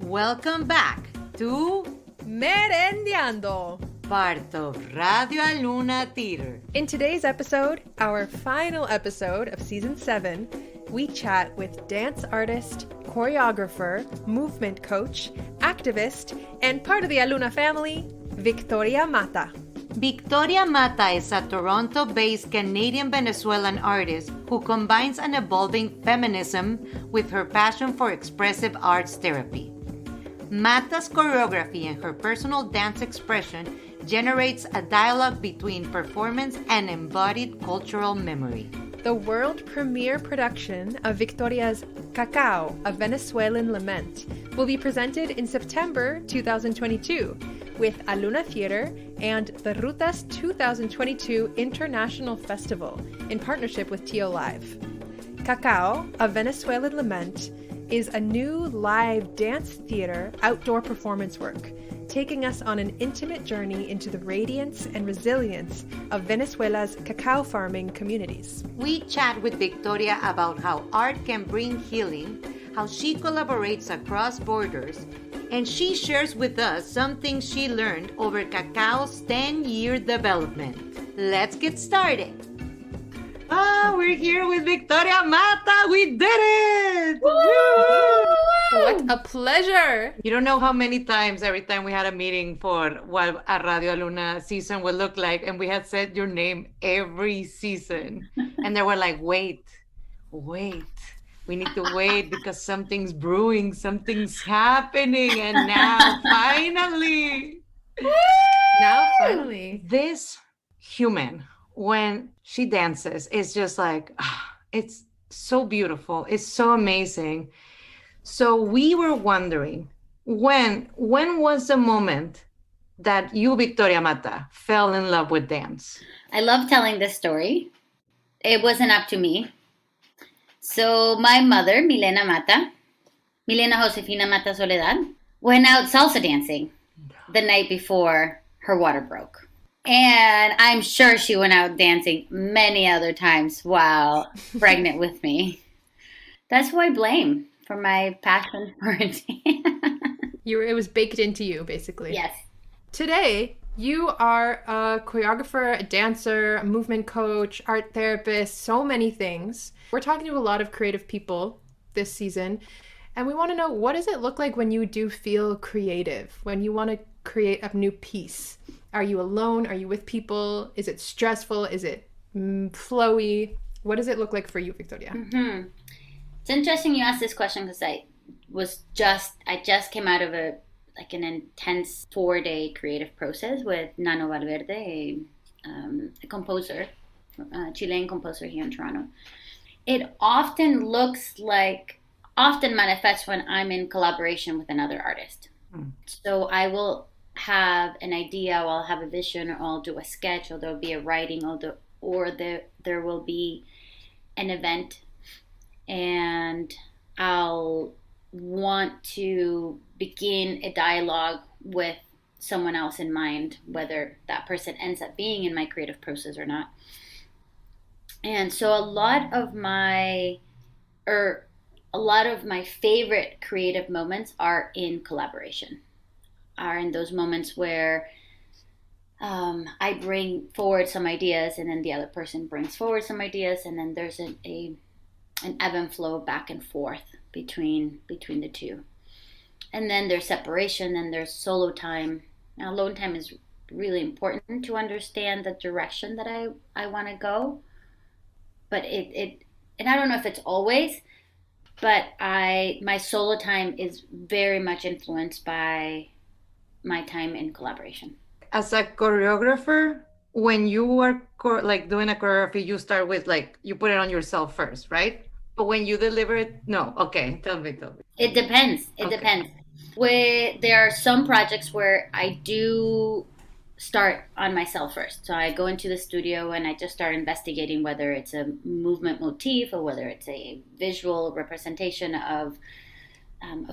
Welcome back to Merendiando, part of Radio Aluna Theatre. In today's episode, our final episode of Season 7, we chat with dance artist, choreographer, movement coach, activist, and part of the Aluna family, Victoria Mata. Victoria Mata is a Toronto-based Canadian-Venezuelan artist who combines an evolving feminism with her passion for expressive arts therapy. Mata's choreography and her personal dance expression generates a dialogue between performance and embodied cultural memory. The world premiere production of Victoria's Cacao, a Venezuelan Lament, will be presented in September 2022 with Aluna Theatre and the RUTAS 2022 International Festival in partnership with TO Live. Cacao, a Venezuelan Lament, is a new live dance theater outdoor performance work, taking us on an intimate journey into the radiance and resilience of Venezuela's cacao farming communities. We chat with Victoria about how art can bring healing, how she collaborates across borders, and she shares with us something she learned over Cacao's 10-year development. Let's get started. We're here with Victoria Mata. We did it! Woo! What a pleasure! You don't know how many times, every time we had a meeting for what a Radio Luna season would look like, and we had said your name every season. And they were like, wait. We need to wait because something's brewing, something's happening. And now, finally. This human, when she dances, it's just like, it's so beautiful. It's so amazing. So we were wondering, when was the moment that you, Victoria Mata, fell in love with dance? I love telling this story. It wasn't up to me. So my mother, Milena Josefina Mata Soledad, went out salsa dancing the night before her water broke. And I'm sure she went out dancing many other times while pregnant with me. That's who I blame for my passion for dance. It was baked into you, basically. Yes. Today, you are a choreographer, a dancer, a movement coach, art therapist, so many things. We're talking to a lot of creative people this season, and we want to know, what does it look like when you do feel creative, when you want to create a new piece? Are you alone? Are you with people? Is it stressful? Is it flowy? What does it look like for you, Victoria? Mm-hmm. It's interesting you asked this question because I just came out of an intense 4-day creative process with Nano Valverde, a composer, a Chilean composer here in Toronto. It often manifests when I'm in collaboration with another artist. So I will have an idea, or I'll have a vision, or I'll do a sketch, or there'll be a writing, or there will be an event, and I'll want to begin a dialogue with someone else in mind, whether that person ends up being in my creative process or not. And so a lot of my favorite creative moments are in collaboration, are in those moments where I bring forward some ideas, and then the other person brings forward some ideas, and then there's an ebb and flow back and forth between the two. And then there's separation, and there's solo time. Now, alone time is really important to understand the direction that I want to go. But and I don't know if it's always, but my solo time is very much influenced by my time in collaboration. As a choreographer, when you are doing a choreography, you start with you put it on yourself first, right? But when you deliver it, no. Okay, tell me. It depends. It depends. There are some projects where I do start on myself first. So I go into the studio and I just start investigating whether it's a movement motif or whether it's a visual representation of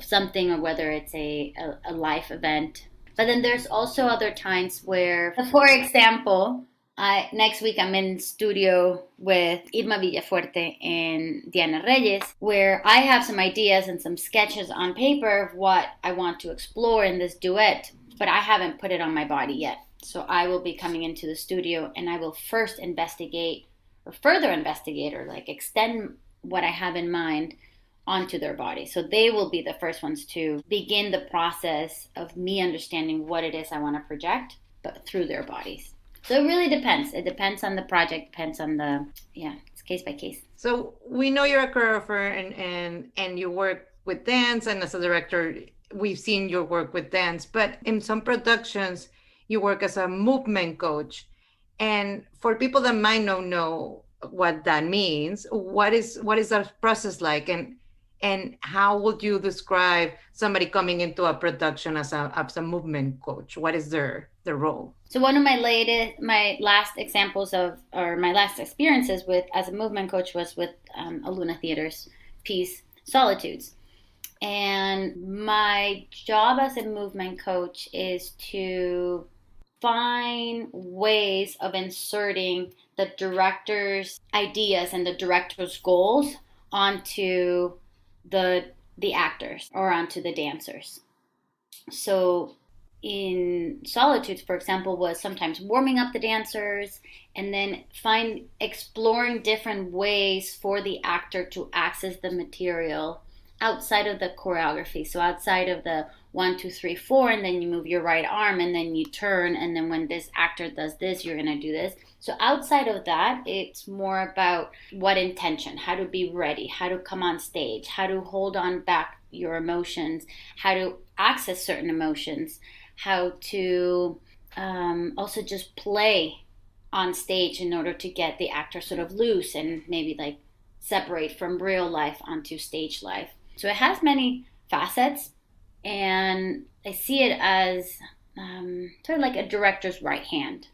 something, or whether it's a life event. But then there's also other times where, for example, Next week, I'm in studio with Irma Villafuerte and Diana Reyes, where I have some ideas and some sketches on paper of what I want to explore in this duet, but I haven't put it on my body yet. So I will be coming into the studio and I will first investigate or further investigate or like extend what I have in mind onto their body. So they will be the first ones to begin the process of me understanding what it is I want to project, but through their bodies. So it really depends. It depends on the project, depends on it's case by case. So we know you're a choreographer and you work with dance, and as a director, we've seen your work with dance, but in some productions, you work as a movement coach. And for people that might not know what that means, what is that process like? And how would you describe somebody coming into a production as a movement coach? What is their role? So one of my last examples my last experiences with as a movement coach was with Aluna Theatre's piece Solitudes. And my job as a movement coach is to find ways of inserting the director's ideas and the director's goals onto the actors or onto the dancers. So in Solitudes, for example, was sometimes warming up the dancers and then exploring different ways for the actor to access the material outside of the choreography. So outside of the 1, 2, 3, 4, and then you move your right arm and then you turn, and then when this actor does this, you're going to do this. So outside of that, it's more about what intention, how to be ready, how to come on stage, how to hold on back your emotions, how to access certain emotions, how to also just play on stage in order to get the actor sort of loose and maybe like separate from real life onto stage life. So it has many facets, and I see it as sort of like a director's right hand.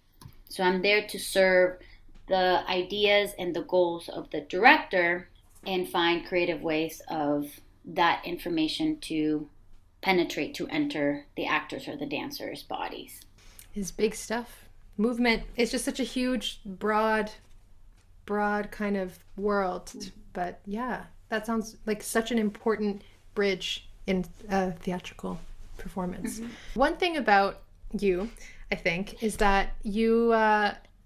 So I'm there to serve the ideas and the goals of the director and find creative ways of that information to penetrate, to enter the actors or the dancers' bodies. Is big stuff. Movement is just such a huge, broad kind of world. But yeah, that sounds like such an important bridge in theatrical performance. Mm-hmm. One thing about you, I think, is that you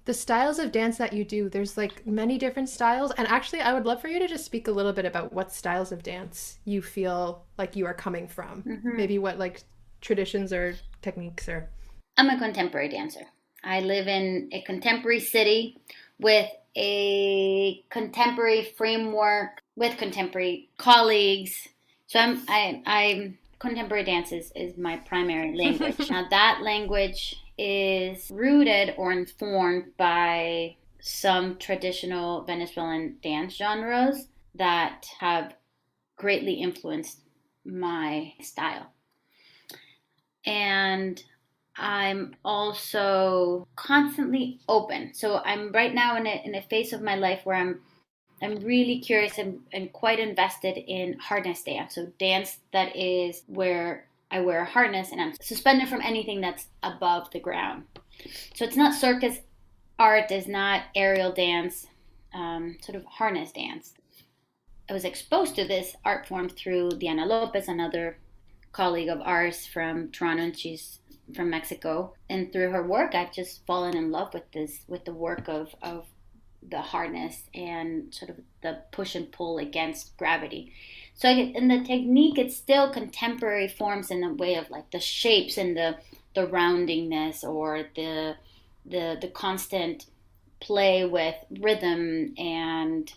the styles of dance that you do, there's like many different styles. And actually, I would love for you to just speak a little bit about what styles of dance you feel like you are coming from. Mm-hmm. Maybe what like traditions or techniques are. I'm a contemporary dancer. I live in a contemporary city with a contemporary framework, with contemporary colleagues. So I'm contemporary dance is my primary language. Now that language is rooted or informed by some traditional Venezuelan dance genres that have greatly influenced my style. And I'm also constantly open. So I'm right now in a phase of my life where I'm really curious and quite invested in harness dance. So dance that is where I wear a harness and I'm suspended from anything that's above the ground. So it's not circus art, it's not aerial dance, sort of harness dance. I was exposed to this art form through Diana Lopez, another colleague of ours from Toronto, and she's from Mexico. And through her work, I've just fallen in love with the work of the harness and sort of the push and pull against gravity. So in the technique, it's still contemporary forms in the way of like the shapes and the roundingness or the constant play with rhythm and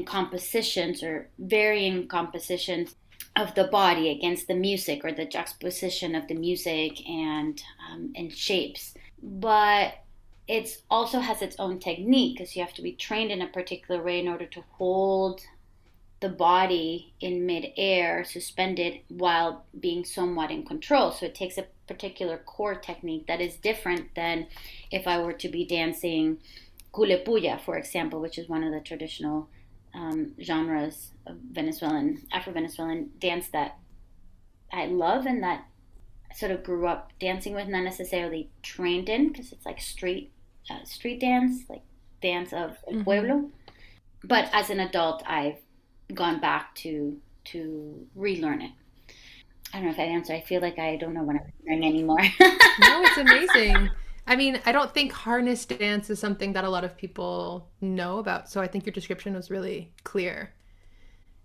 compositions or varying compositions of the body against the music or the juxtaposition of the music and shapes. But it also has its own technique because you have to be trained in a particular way in order to hold the body in midair, suspended while being somewhat in control. So it takes a particular core technique that is different than if I were to be dancing culepuya, for example, which is one of the traditional genres of Afro-Venezuelan dance that I love and that I sort of grew up dancing with, not necessarily trained in because it's like street street dance, like dance of el pueblo. But as an adult, I've gone back to relearn it. I don't know if that answered. I feel like I don't know what I'm doing anymore. No, it's amazing. I mean, I don't think harness dance is something that a lot of people know about. So I think your description was really clear.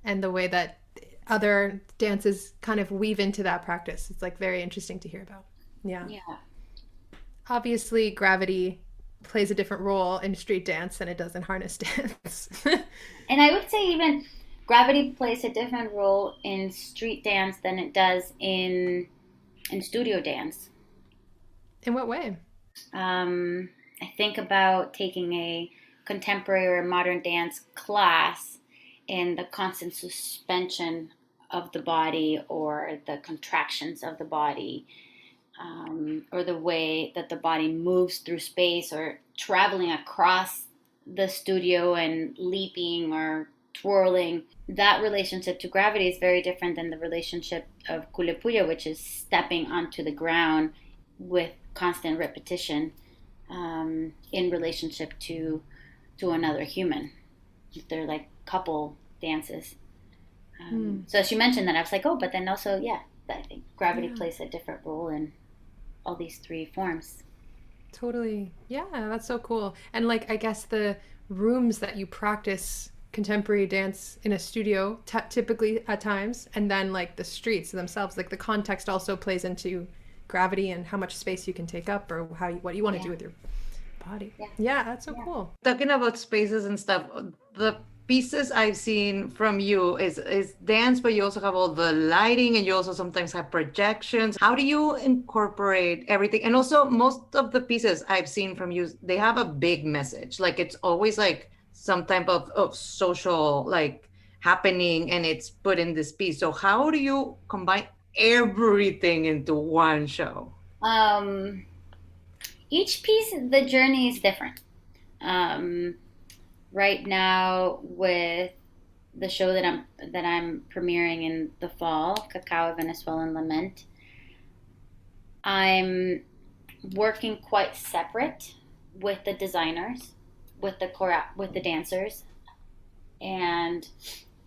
And the way that other dances kind of weave into that practice, it's like very interesting to hear about. Yeah. Yeah. Obviously, gravity plays a different role in street dance than it does in harness dance. And I would say even gravity plays a different role in street dance than it does in studio dance. In what way? I think about taking a contemporary or modern dance class and the constant suspension of the body or the contractions of the body, or the way that the body moves through space or traveling across the studio and leaping or twirling. That relationship to gravity is very different than the relationship of kulepuya, which is stepping onto the ground with constant repetition, in relationship to another human. They're like couple dances. So as you mentioned that, I was like, oh, but then also, yeah, I think gravity plays a different role in all these three forms. Totally. Yeah, that's so cool. And like, I guess the rooms that you practice contemporary dance in a studio, typically at times, and then like the streets themselves, like the context also plays into gravity and how much space you can take up or what you want to do with your body. Yeah, that's so cool. Talking about spaces and stuff, the pieces I've seen from you is dance, but you also have all the lighting and you also sometimes have projections. How do you incorporate everything? And also most of the pieces I've seen from you, they have a big message. Like it's always like some type of social like happening and it's put in this piece. So how do you combine everything into one show? Each piece, the journey is different. Right now, with the show that I'm premiering in the fall, Cacao, Venezuelan Lament, I'm working quite separate with the designers, with the dancers, and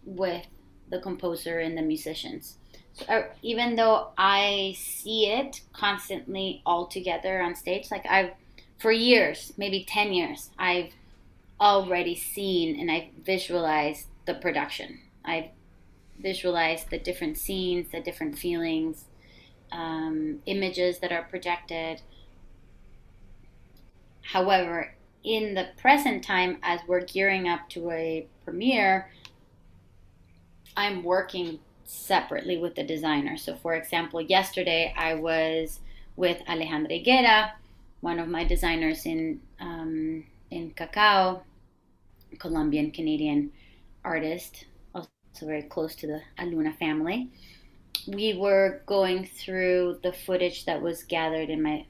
with the composer and the musicians. So, even though I see it constantly all together on stage, like for years, maybe 10 years, I've already seen and I've visualized the production. I've visualized the different scenes, the different feelings, images that are projected. However, in the present time, as we're gearing up to a premiere, I'm working separately with the designer. So for example, yesterday I was with Alejandra Higuera, one of my designers in Cacao, Colombian Canadian artist, also very close to the Aluna family. We were going through the footage that was gathered in my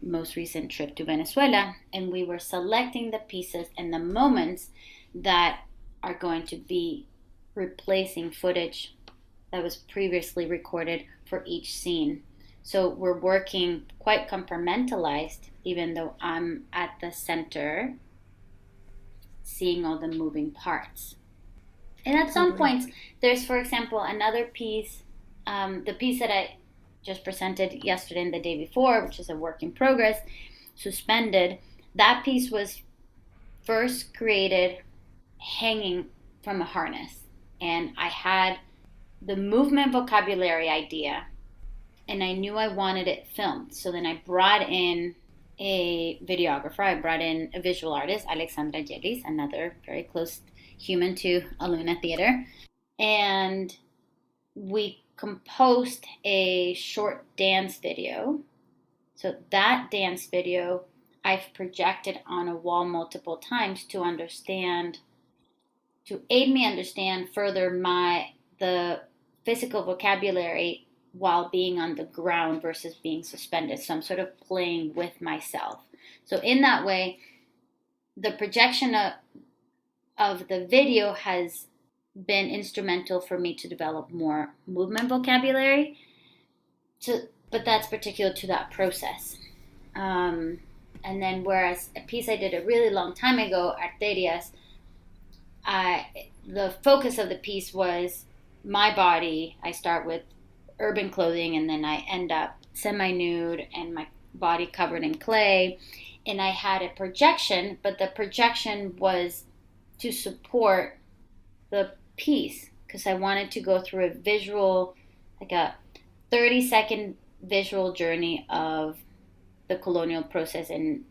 most recent trip to Venezuela, and we were selecting the pieces and the moments that are going to be replacing footage that was previously recorded for each scene. So we're working quite compartmentalized, even though I'm at the center seeing all the moving parts. And at some points, there's, for example, another piece, the piece that I just presented yesterday and the day before, which is a work in progress, Suspended. That piece was first created hanging from a harness. And I had the movement vocabulary idea, and I knew I wanted it filmed. So then I brought in a videographer. I brought in a visual artist, Alexandra Yelis, another very close human to Aluna Theatre. And we composed a short dance video. So that dance video I've projected on a wall multiple times to aid me understand further the physical vocabulary while being on the ground versus being suspended. So I'm sort of playing with myself. So in that way, the projection of the video has been instrumental for me to develop more movement vocabulary. But that's particular to that process. And then whereas a piece I did a really long time ago, Arterias, the focus of the piece was my body. I start with urban clothing, and then I end up semi-nude and my body covered in clay. And I had a projection, but the projection was to support the piece because I wanted to go through a visual, like a 30-second visual journey of the colonial process in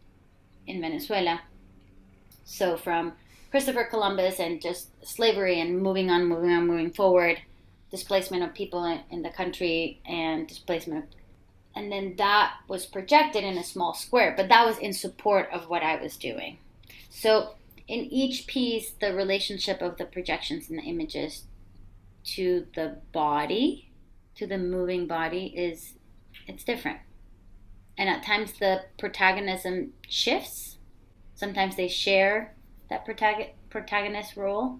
Venezuela. So from Christopher Columbus and just slavery and moving forward, displacement of people in the country and displacement. And then that was projected in a small square, but that was in support of what I was doing. So in each piece, the relationship of the projections and the images to the body, to the moving body, it's different. And at times the protagonism shifts. Sometimes they share that protagonist role.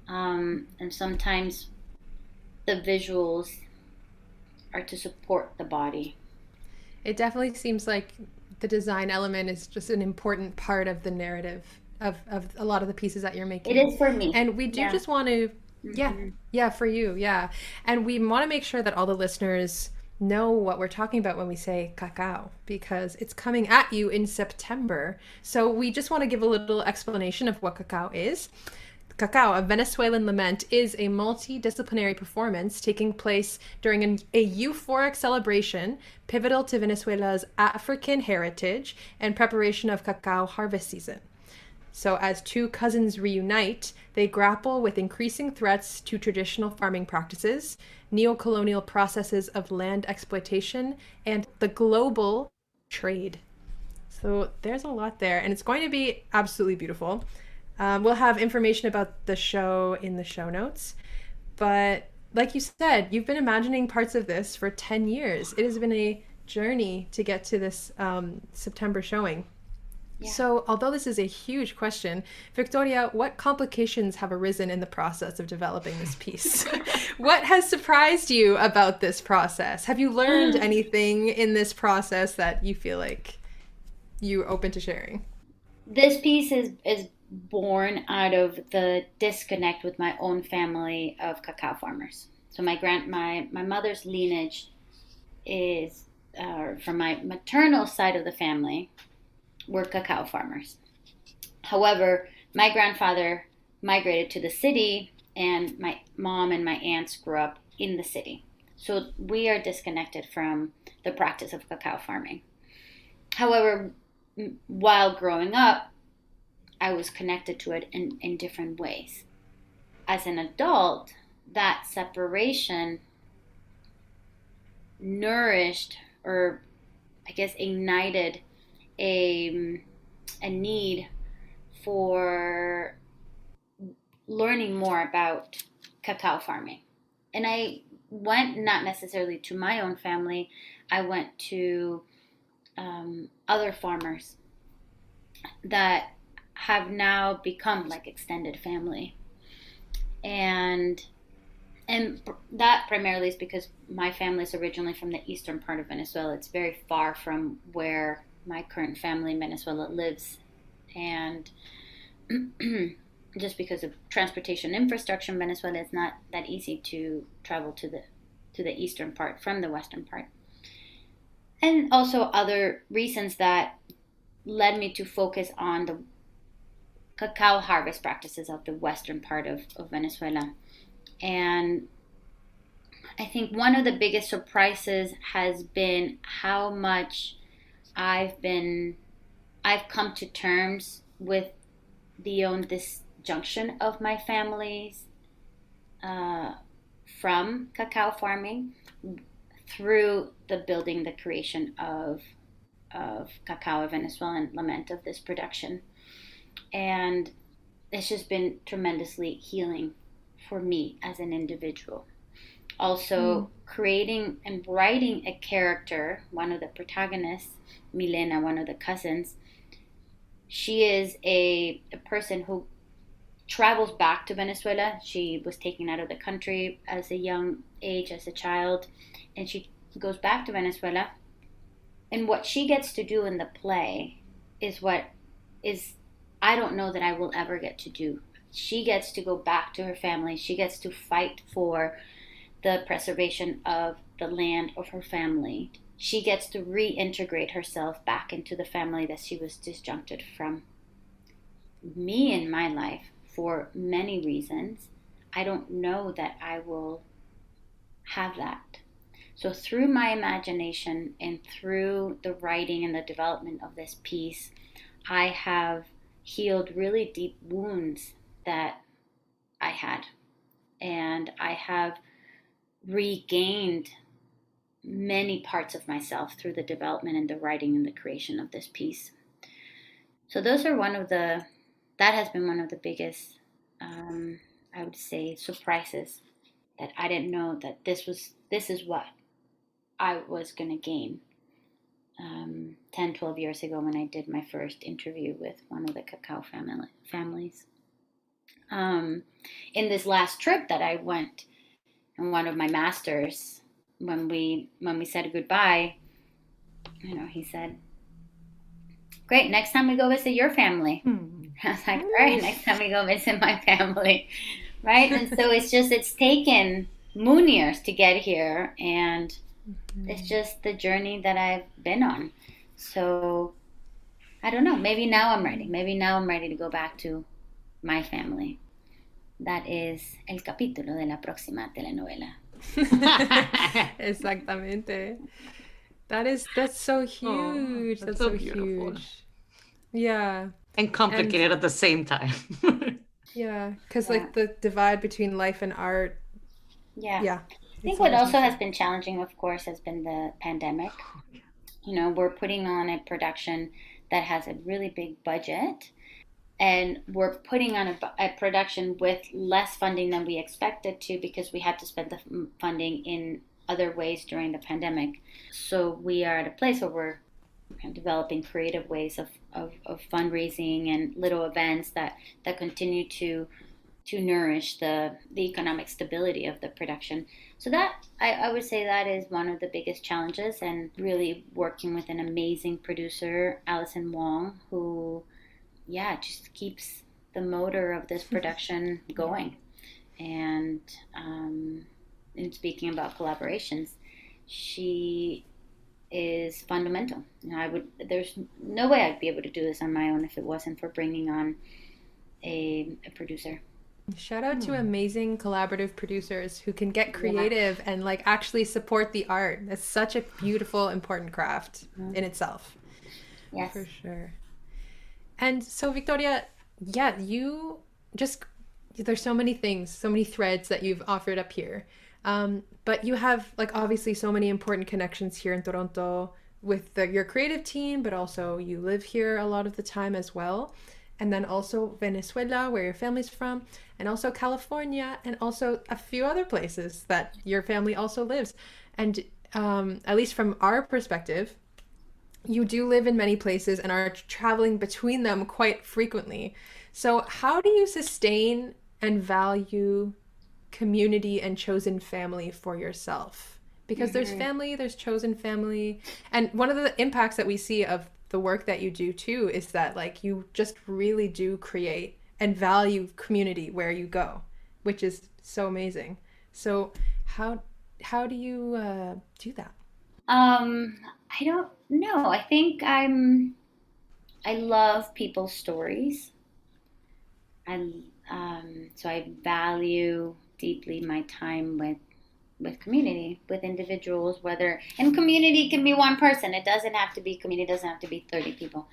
And sometimes the visuals are to support the body. It definitely seems like the design element is just an important part of the narrative of a lot of the pieces that you're making. It is for me. And we do just want to, for you, yeah. And we want to make sure that all the listeners know what we're talking about when we say Cacao, because it's coming at you in September. So we just want to give a little explanation of what Cacao is. Cacao, a Venezuelan lament, is a multidisciplinary performance taking place during a euphoric celebration pivotal to Venezuela's African heritage and preparation of cacao harvest season. So as two cousins reunite, they grapple with increasing threats to traditional farming practices, neo-colonial processes of land exploitation, and the global trade. So there's a lot there, and it's going to be absolutely beautiful. We'll have information about the show in the show notes. But like you said, you've been imagining parts of this for 10 years. It has been a journey to get to this September showing. Yeah. So although this is a huge question, Victoria, what complications have arisen in the process of developing this piece? What has surprised you about this process? Have you learned anything in this process that you feel like you're open to sharing? This piece is born out of the disconnect with my own family of cacao farmers. So my mother's lineage is from my maternal side of the family were cacao farmers. However, my grandfather migrated to the city, and my mom and my aunts grew up in the city. So we are disconnected from the practice of cacao farming. However, while growing up, I was connected to it in different ways. As an adult, that separation nourished, or I guess ignited, a need for learning more about cacao farming. And I went not necessarily to my own family, I went to other farmers that have now become like extended family. And that primarily is because my family is originally from the eastern part of Venezuela. It's very far from where my current family in Venezuela lives. And just because of transportation infrastructure in Venezuela, it's not that easy to travel to the eastern part from the western part. And also other reasons that led me to focus on the cacao harvest practices of the western part of Venezuela. And I think one of the biggest surprises has been how much I've come to terms with the disjunction of my families from cacao farming through the creation of Cacao, a Venezuelan Lament, of this production. And it's just been tremendously healing for me as an individual. Also, creating and writing a character, one of the protagonists, Milena, one of the cousins, she is a person who travels back to Venezuela. She was taken out of the country as a young age, as a child, and she goes back to Venezuela. And what she gets to do in the play is what is, I don't know that I will ever get to do. She gets to go back to her family. She gets to fight for the preservation of the land of her family. She gets to reintegrate herself back into the family that she was disjuncted from. Me in my life, for many reasons, I don't know that I will have that. So through my imagination and through the writing and the development of this piece, I have healed really deep wounds that I had. And I have regained many parts of myself through the development and the writing and the creation of this piece. So those are that has been one of the biggest, I would say, surprises, that I didn't know that this is what I was going to gain 10, 12 years ago when I did my first interview with one of the Cacao families. In this last trip that I went, and one of my masters, when we said goodbye, he said, "Great, next time we go visit your family." I was like, "All right, next time we go visit my family." Right? And so it's taken moon years to get here, and it's just the journey that I've been on. So I don't know, maybe now I'm ready. Maybe now I'm ready to go back to my family. That is el capítulo de la próxima telenovela. Exactamente. That's so huge. That's so beautiful. Huge. Yeah. And complicated at the same time. Yeah, because like the divide between life and art. Yeah. I think what also has been challenging, of course, has been the pandemic. We're putting on a production that has a really big budget, and we're putting on a production with less funding than we expected to, because we had to spend the funding in other ways during the pandemic. So we are at a place where we're developing creative ways of fundraising and little events that continue to nourish the economic stability of the production. So that, I would say, that is one of the biggest challenges, and really working with an amazing producer, Allison Wong, who just keeps the motor of this production going. And in speaking about collaborations, she is fundamental. There's no way I'd be able to do this on my own if it wasn't for bringing on a producer. Shout out to amazing collaborative producers who can get creative and like actually support the art. It's such a beautiful, important craft in itself. Yes, for sure. And so, Victoria, you just, there's so many things, so many threads that you've offered up here. But you have, like, obviously so many important connections here in Toronto with your creative team, but also you live here a lot of the time as well. And then also Venezuela, where your family's from, and also California, and also a few other places that your family also lives. And at least from our perspective, you do live in many places and are traveling between them quite frequently. So how do you sustain and value community and chosen family for yourself? Because there's family, there's chosen family. And one of the impacts that we see of the work that you do too is that, like, you just really do create and value community where you go, which is so amazing. So how do you do that? I don't know. I think I love people's stories. So I value deeply my time with community, with individuals, and community can be one person. It doesn't have to be community, doesn't have to be 30 people.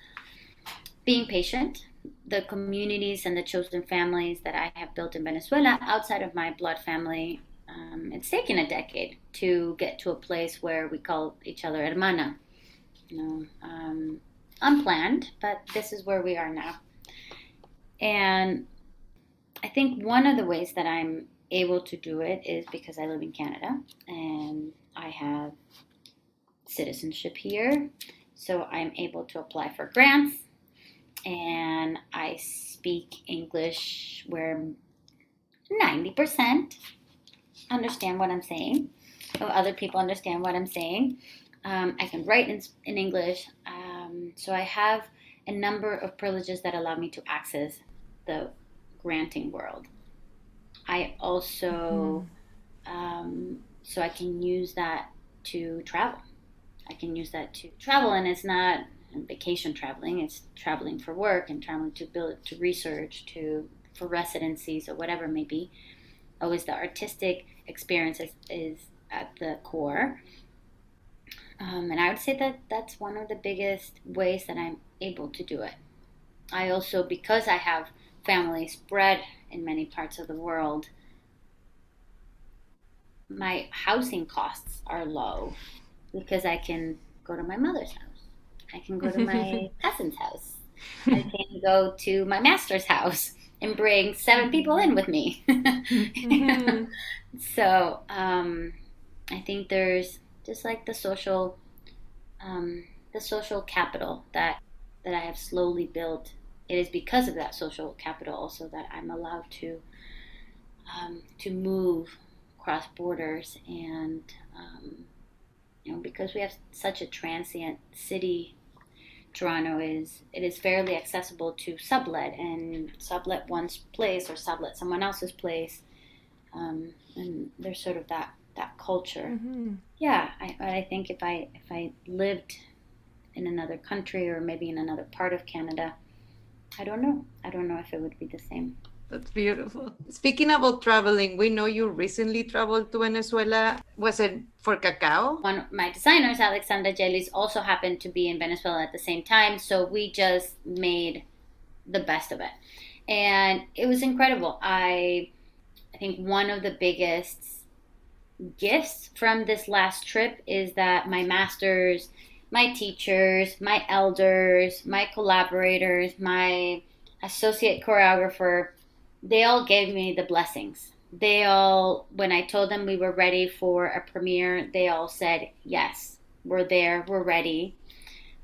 Being patient, the communities and the chosen families that I have built in Venezuela outside of my blood family, it's taken a decade to get to a place where we call each other hermana. Unplanned, but this is where we are now. And I think one of the ways that I'm able to do it is because I live in Canada and I have citizenship here. So I'm able to apply for grants, and I speak English where 90% understand what I'm saying. Other people understand what I'm saying. I can write in English. So I have a number of privileges that allow me to access the granting world. I also, so I can use that to travel. And it's not vacation traveling, it's traveling for work and traveling to research, for residencies or whatever it may be. Always the artistic experience is at the core. And I would say that that's one of the biggest ways that I'm able to do it. I also, because I have family spread in many parts of the world, my housing costs are low because I can go to my mother's house. I can go to my cousin's house. I can go to my master's house and bring 7 people in with me. So I think there's just like the social capital that I have slowly built. It is because of that social capital also that I'm allowed to move across borders, and because we have such a transient city, Toronto is fairly accessible to sublet one's place or sublet someone else's place, and there's sort of that culture. Yeah, I think if I lived in another country or maybe in another part of Canada, I don't know if it would be the same. That's beautiful. Speaking about traveling, we know you recently traveled to Venezuela. Was it for Cacao? One of my designers, Alexandra Jelis, also happened to be in Venezuela at the same time, so we just made the best of it. And it was incredible. I think one of the biggest gifts from this last trip is that my masters, my teachers, my elders, my collaborators, my associate choreographer, they all gave me the blessings. They all, when I told them we were ready for a premiere, they all said, yes, we're there, we're ready.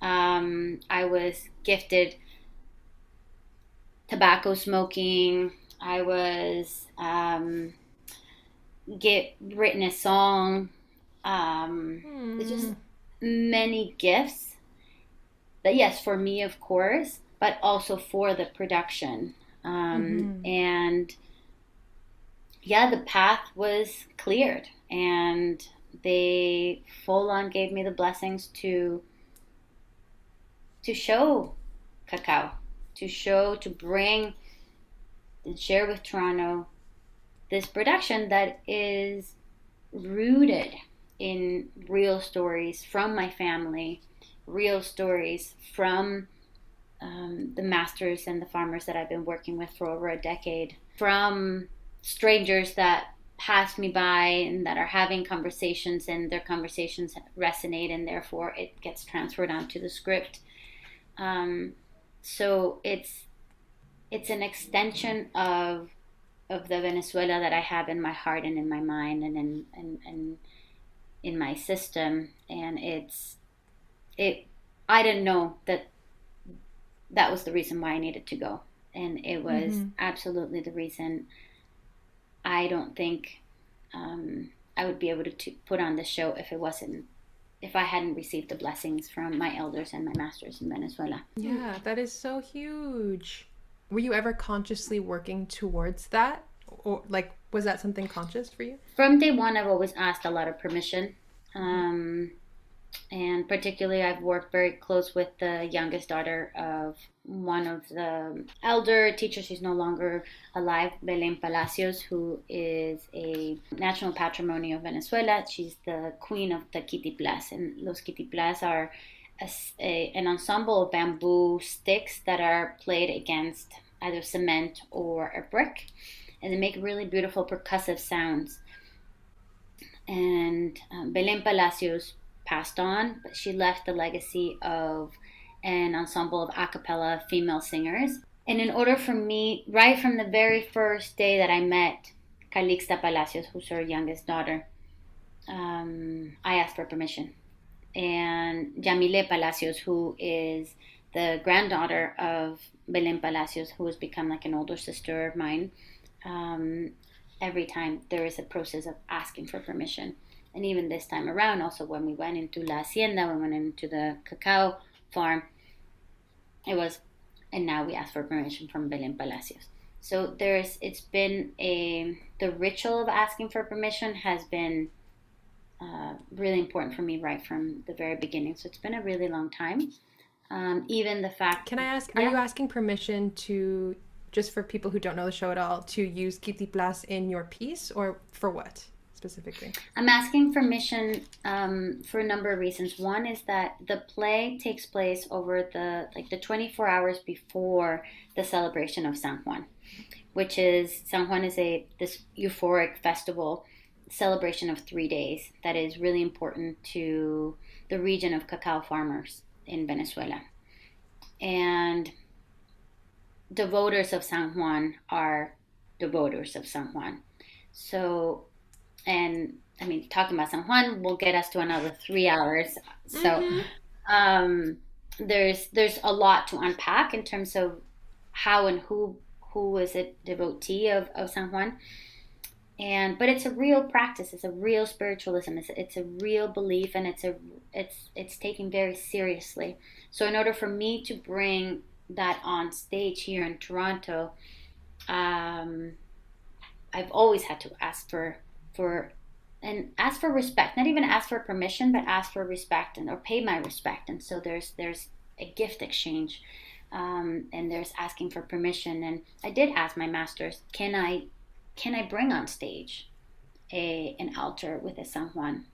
I was gifted tobacco smoking. I was written a song. It's just many gifts. But yes, for me, of course, but also for the production. And yeah, the path was cleared, and they full on gave me the blessings to show Cacao, to bring and share with Toronto this production that is rooted in real stories from my family, real stories from the masters and the farmers that I've been working with for over a decade, from strangers that pass me by and that are having conversations, and their conversations resonate, and therefore it gets transferred onto the script. So it's an extension of the Venezuela that I have in my heart and in my mind and in my system. And I didn't know that was the reason why I needed to go, and it was absolutely the reason. I don't think I would be able to put on the show if I hadn't received the blessings from my elders and my masters in Venezuela. Yeah, that is so huge. Were you ever consciously working towards that? Or like, was that something conscious for you? From day one, I've always asked a lot of permission. And particularly, I've worked very close with the youngest daughter of one of the elder teachers. She's no longer alive, Belén Palacios, who is a national patrimony of Venezuela. She's the queen of the kitiplas, and los kitiplas are an ensemble of bamboo sticks that are played against either cement or a brick, and they make really beautiful percussive sounds. And Belén Palacios passed on, but she left the legacy of an ensemble of a cappella female singers. And in order for me, right from the very first day that I met Calixta Palacios, who's her youngest daughter, I asked for permission. And Yamile Palacios, who is the granddaughter of Belén Palacios, who has become like an older sister of mine, every time there is a process of asking for permission. And even this time around, also when we went into La Hacienda, we went into the cacao farm, It was, and now we ask for permission from Belén Palacios. So the ritual of asking for permission has been really important for me right from the very beginning. So it's been a really long time. Even the fact. Can I ask, Yeah. are you asking permission to, just for people who don't know the show at all, to use Kitiplas in your piece, or for what specifically? I'm asking permission for a number of reasons. One is that the play takes place over the 24 hours before the celebration of San Juan, which is San Juan is this euphoric festival celebration of 3 days that is really important to the region of cacao farmers in Venezuela. And the voters of San Juan are the voters of San Juan. So, and I mean, talking about San Juan will get us to another 3 hours. So, there's a lot to unpack in terms of how and who is a devotee of San Juan. But it's a real practice. It's a real spiritualism. It's a real belief, and it's taken very seriously. So in order for me to bring that on stage here in Toronto, I've always had to ask for respect. Not even ask for permission, but ask for respect or pay my respect. And so there's a gift exchange, and there's asking for permission. And I did ask my masters, can I bring on stage an altar with a San Juan?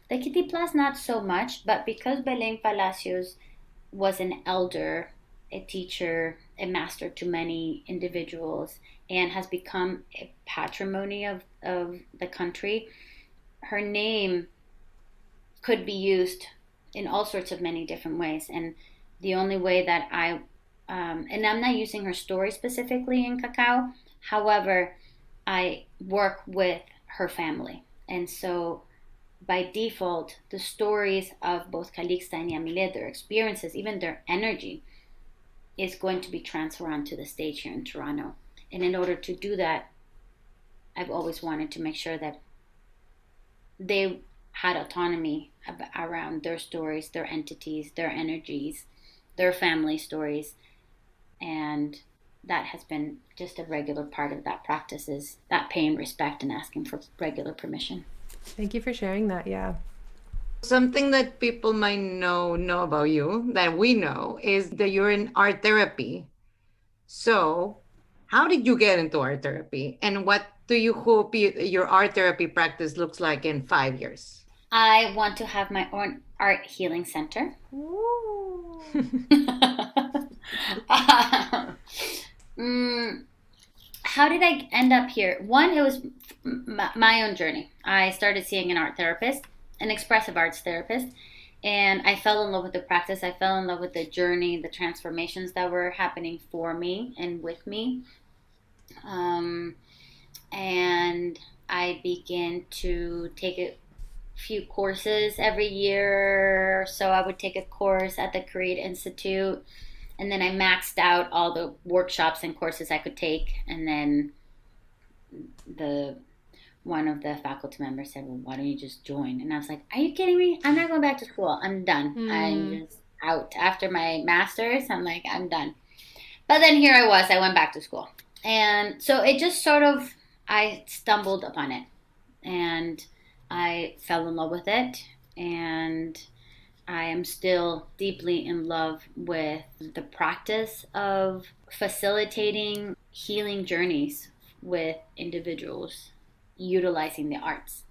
The Kitiplas, not so much, but because Belén Palacios was an elder, a teacher, a master to many individuals, and has become a patrimony of the country, her name could be used in all sorts of many different ways. And the only way that and I'm not using her story specifically in Cacao, however, I work with her family. And so by default, the stories of both Calixta and Yamilet, their experiences, even their energy, is going to be transferred onto the stage here in Toronto. And in order to do that, I've always wanted to make sure that they had autonomy around their stories, their entities, their energies, their family stories. And that has been just a regular part of that practice, is that paying respect and asking for regular permission. Thank you for sharing that. Yeah. Something that people might know about you, that we know, is that you're in art therapy. So how did you get into art therapy? And what do you hope your art therapy practice looks like in 5 years? I want to have my own art healing center. How did I end up here? One, it was my own journey. I started seeing an art therapist, an expressive arts therapist, and I fell in love with the practice. I fell in love with the journey, the transformations that were happening for me and with me. And I began to take a few courses every year. So I would take a course at the Create Institute, and then I maxed out all the workshops and courses I could take. And then one of the faculty members said, well, why don't you just join? And I was like, are you kidding me? I'm not going back to school. I'm done. I'm just out. After my master's, I'm like, I'm done. But then here I was. I went back to school. And so it just sort of, I stumbled upon it. And I fell in love with it. And I am still deeply in love with the practice of facilitating healing journeys with individuals utilizing the arts.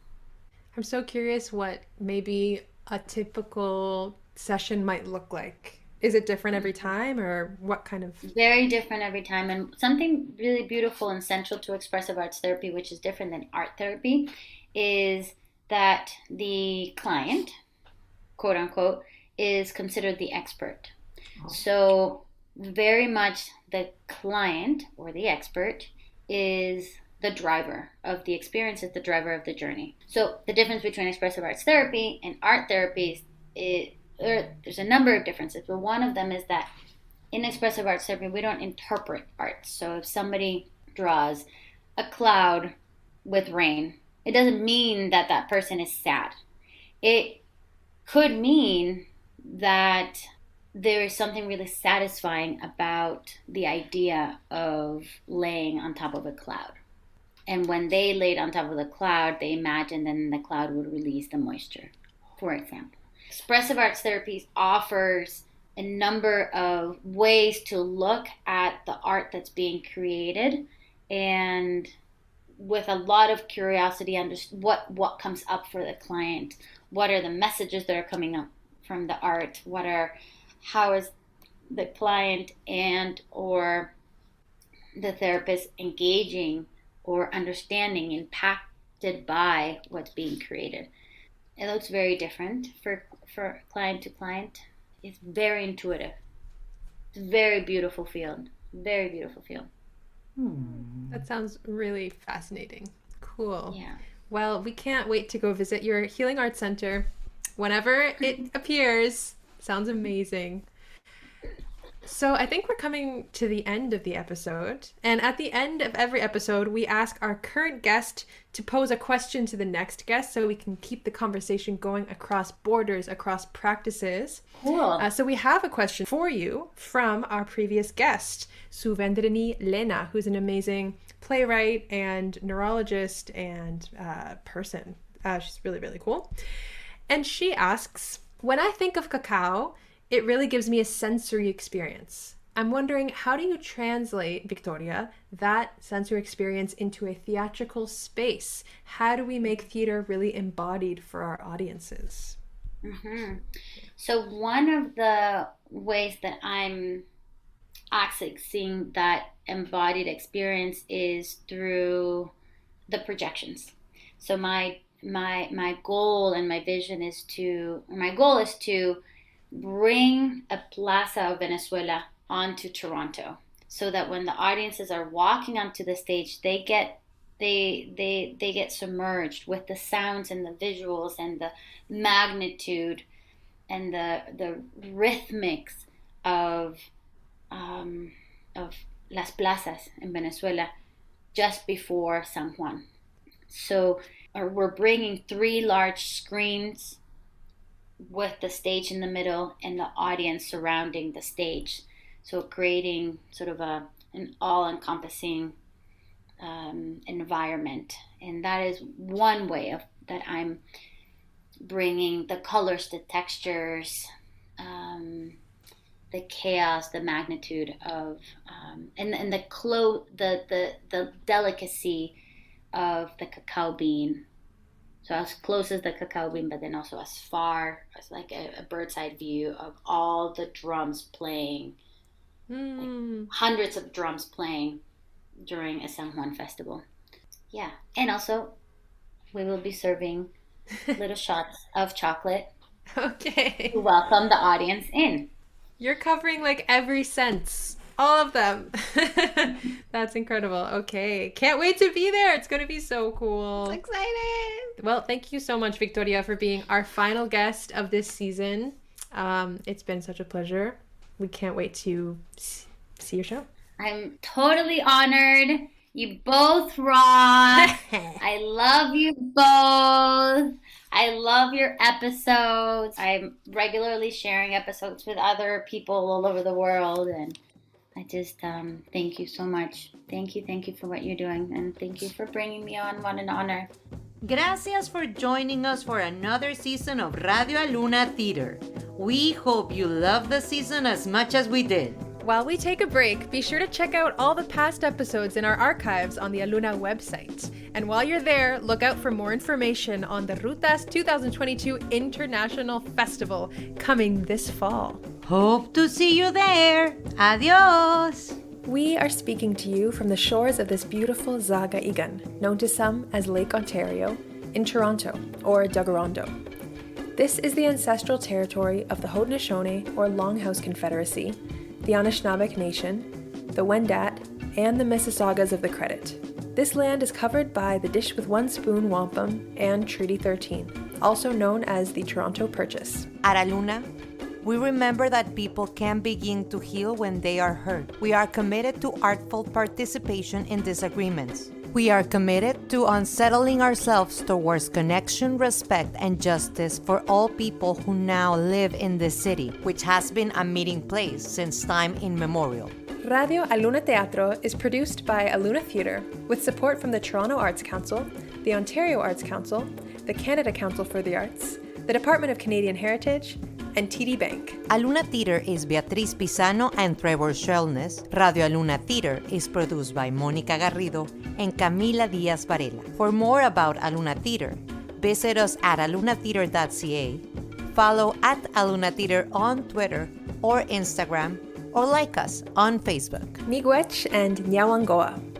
I'm so curious what maybe a typical session might look like. Is it different every time, or what kind of? Very different every time. And something really beautiful and central to expressive arts therapy, which is different than art therapy, is that the client, quote unquote, is considered the expert. Oh. So very much the client or the expert is the driver of the experience, is the driver of the journey. So the difference between expressive arts therapy and art therapy there's a number of differences, but one of them is that in expressive arts therapy, we don't interpret art. So if somebody draws a cloud with rain, it doesn't mean that that person is sad. It could mean that there is something really satisfying about the idea of laying on top of a cloud. And when they laid on top of the cloud, they imagined then the cloud would release the moisture, for example. Expressive arts therapy offers a number of ways to look at the art that's being created, and with a lot of curiosity, what comes up for the client. What are the messages that are coming up from the art? How is the client and or the therapist engaging or understanding, impacted by what's being created? It looks very different for client to client. It's very intuitive. It's a very beautiful field. Very beautiful field. That sounds really fascinating. Cool. Yeah. Well, we can't wait to go visit your Healing Arts Center whenever it appears. Sounds amazing. So I think we're coming to the end of the episode. And at the end of every episode, we ask our current guest to pose a question to the next guest so we can keep the conversation going across borders, across practices. Cool. So we have a question for you from our previous guest, Suvendrini Lena, who's an amazing playwright and neurologist and person. She's really, really cool. And she asks, when I think of Cacao, it really gives me a sensory experience. I'm wondering, how do you translate, Victoria, that sensory experience into a theatrical space? How do we make theater really embodied for our audiences? Mm-hmm. So one of the ways that I'm accessing that embodied experience is through the projections. So my goal and my vision is to bring a plaza of Venezuela onto Toronto, so that when the audiences are walking onto the stage, they get submerged with the sounds and the visuals and the magnitude and the rhythmics of las plazas in Venezuela just before San Juan. So we're bringing 3 large screens with the stage in the middle and the audience surrounding the stage. So creating sort of an all-encompassing environment. And that is one way that I'm bringing the colors, the textures, the chaos, the magnitude of, and the delicacy of the cacao bean. So as close as the cacao bean, but then also as far as like a bird's eye view of all the drums playing, like hundreds of drums playing during a San Juan festival. Yeah, and also we will be serving little shots of chocolate. Okay. To welcome the audience in. You're covering like every sense. All of them. That's incredible. Okay. Can't wait to be there. It's going to be so cool. I'm excited. Well, thank you so much, Victoria, for being our final guest of this season. It's been such a pleasure. We can't wait to see your show. I'm totally honored. You both rock. I love you both. I love your episodes. I'm regularly sharing episodes with other people all over the world, and I just thank you so much. Thank you for what you're doing, and thank you for bringing me on. What an honor. Gracias for joining us for another season of Radio Aluna Theatre. We hope you love the season as much as we did. While we take a break, be sure to check out all the past episodes in our archives on the Aluna website. And while you're there, look out for more information on the RUTAS 2022 International Festival coming this fall. Hope to see you there. Adios. We are speaking to you from the shores of this beautiful Zaga Igan, known to some as Lake Ontario, in Toronto, or Dagarondo. This is the ancestral territory of the Haudenosaunee, or Longhouse Confederacy, the Anishinaabeg Nation, the Wendat, and the Mississaugas of the Credit. This land is covered by the Dish with One Spoon Wampum and Treaty 13, also known as the Toronto Purchase. At Aluna, we remember that people can begin to heal when they are hurt. We are committed to artful participation in disagreements. We are committed to unsettling ourselves towards connection, respect, and justice for all people who now live in this city, which has been a meeting place since time immemorial. Radio Aluna Teatro is produced by Aluna Theatre with support from the Toronto Arts Council, the Ontario Arts Council, the Canada Council for the Arts, the Department of Canadian Heritage, and TD Bank. Aluna Theatre is Beatriz Pisano and Trevor Shelness. Radio Aluna Theatre is produced by Mónica Garrido and Camila Diaz Varela. For more about Aluna Theatre, visit us at alunatheatre.ca, follow at Aluna Theatre on Twitter or Instagram, or like us on Facebook. Miigwech and Nyawangoa.